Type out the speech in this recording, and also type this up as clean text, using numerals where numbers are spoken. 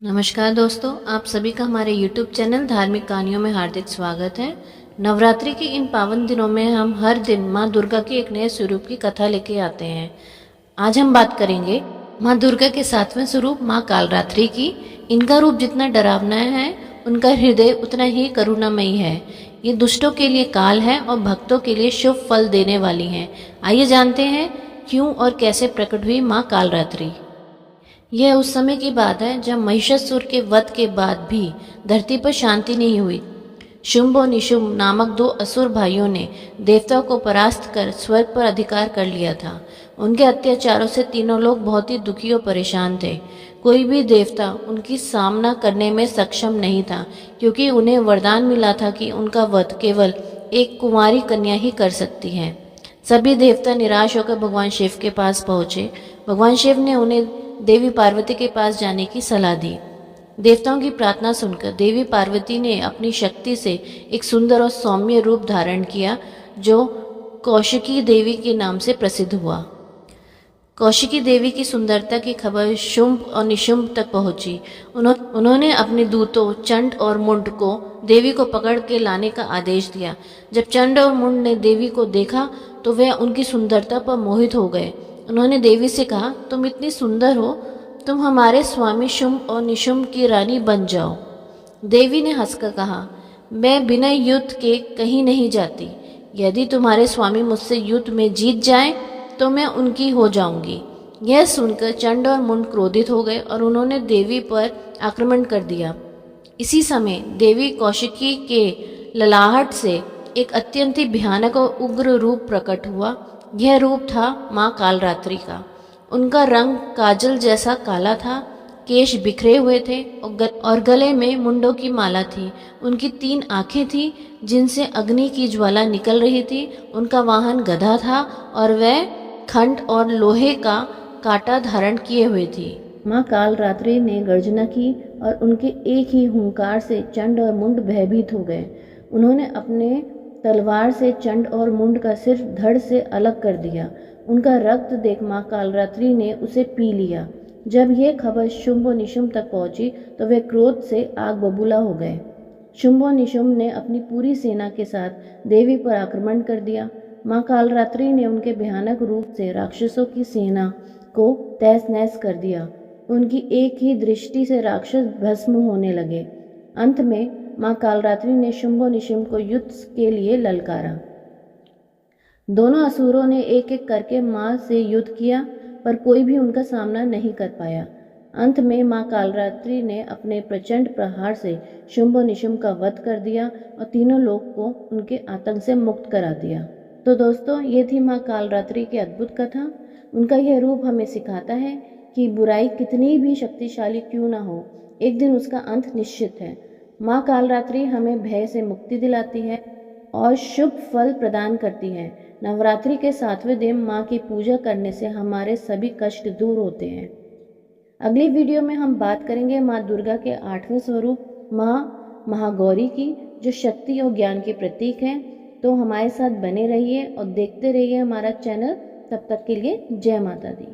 नमस्कार दोस्तों, आप सभी का हमारे YouTube चैनल धार्मिक कहानियों में हार्दिक स्वागत है। नवरात्रि के इन पावन दिनों में हम हर दिन माँ दुर्गा के एक नए स्वरूप की कथा लेके आते हैं। आज हम बात करेंगे माँ दुर्गा के 7वें स्वरूप माँ कालरात्रि की। इनका रूप जितना डरावना है, उनका हृदय उतना ही करुणामयी है। ये दुष्टों के लिए काल है और भक्तों के लिए शुभ फल देने वाली हैं। आइए जानते हैं क्यों और कैसे प्रकट हुई माँ कालरात्रि। यह उस समय की बात है जब महिषासुर के वध के बाद भी धरती पर शांति नहीं हुई। शुंभ और निशुंभ नामक दो असुर भाइयों ने देवताओं को परास्त कर स्वर्ग पर अधिकार कर लिया था। उनके अत्याचारों से तीनों लोग बहुत ही दुखी और परेशान थे। कोई भी देवता उनकी सामना करने में सक्षम नहीं था, क्योंकि उन्हें वरदान मिला था कि उनका वध केवल एक कुंवारी कन्या ही कर सकती है। सभी देवता निराश होकर भगवान शिव के पास पहुंचे। भगवान शिव ने उन्हें देवी पार्वती के पास जाने की सलाह दी। देवताओं की प्रार्थना सुनकर देवी पार्वती ने अपनी शक्ति से एक सुंदर और सौम्य रूप धारण किया, जो कौशिकी देवी के नाम से प्रसिद्ध हुआ। कौशिकी देवी की सुंदरता की खबर शुंभ और निशुंभ तक पहुंची। उन्होंने अपने दूतों चंड और मुंड को देवी को पकड़ के लाने का आदेश दिया। जब चंड और मुंड ने देवी को देखा तो वे उनकी सुंदरता पर मोहित हो गए। उन्होंने देवी से कहा, तुम इतनी सुंदर हो, तुम हमारे स्वामी शुंभ और निशुंभ की रानी बन जाओ। देवी ने हंसकर कहा, मैं बिना युद्ध के कहीं नहीं जाती। यदि तुम्हारे स्वामी मुझसे युद्ध में जीत जाएं, तो मैं उनकी हो जाऊंगी। यह सुनकर चंड और मुंड क्रोधित हो गए और उन्होंने देवी पर आक्रमण कर दिया। इसी समय देवी कौशिकी के ललाहट से एक अत्यंत ही भयानक और उग्र रूप प्रकट हुआ। यह रूप था माँ कालरात्रि का। उनका रंग काजल जैसा काला था, केश बिखरे हुए थे और गले में मुंडों की माला थी। उनकी 3 आंखें थीं जिनसे अग्नि की ज्वाला निकल रही थी। उनका वाहन गधा था और वह खंड और लोहे का कांटा धारण किए हुए थी। माँ कालरात्रि ने गर्जना की और उनके एक ही हुंकार से चंड और मुंड भयभीत हो गए। उन्होंने अपने तलवार से चंड और मुंड का सिर धड़ से अलग कर दिया। उनका रक्त देख माँ कालरात्रि ने उसे पी लिया। जब यह खबर शुंभ और निशुंभ तक पहुंची तो वे क्रोध से आग बबूला हो गए। शुंभ और निशुंभ ने अपनी पूरी सेना के साथ देवी पर आक्रमण कर दिया। माँ कालरात्रि ने उनके भयानक रूप से राक्षसों की सेना को तहस नहस कर दिया। उनकी एक ही दृष्टि से राक्षस भस्म होने लगे। अंत में माँ कालरात्रि ने शुंभ और निशुंभ को युद्ध के लिए ललकारा। दोनों असुरों ने एक एक करके माँ से युद्ध किया, पर कोई भी उनका सामना नहीं कर पाया। अंत में माँ कालरात्रि ने अपने प्रचंड प्रहार से शुंभ और निशुंभ का वध कर दिया और तीनों लोग को उनके आतंक से मुक्त करा दिया। तो दोस्तों, ये थी माँ कालरात्रि की अद्भुत कथा। उनका यह रूप हमें सिखाता है कि बुराई कितनी भी शक्तिशाली क्यों ना हो, एक दिन उसका अंत निश्चित है। माँ कालरात्रि हमें भय से मुक्ति दिलाती है और शुभ फल प्रदान करती है। नवरात्रि के 7वें दिन माँ की पूजा करने से हमारे सभी कष्ट दूर होते हैं। अगली वीडियो में हम बात करेंगे माँ दुर्गा के 8वें स्वरूप माँ महागौरी की, जो शक्ति और ज्ञान के प्रतीक हैं। तो हमारे साथ बने रहिए और देखते रहिए हमारा चैनल। तब तक के लिए जय माता दी।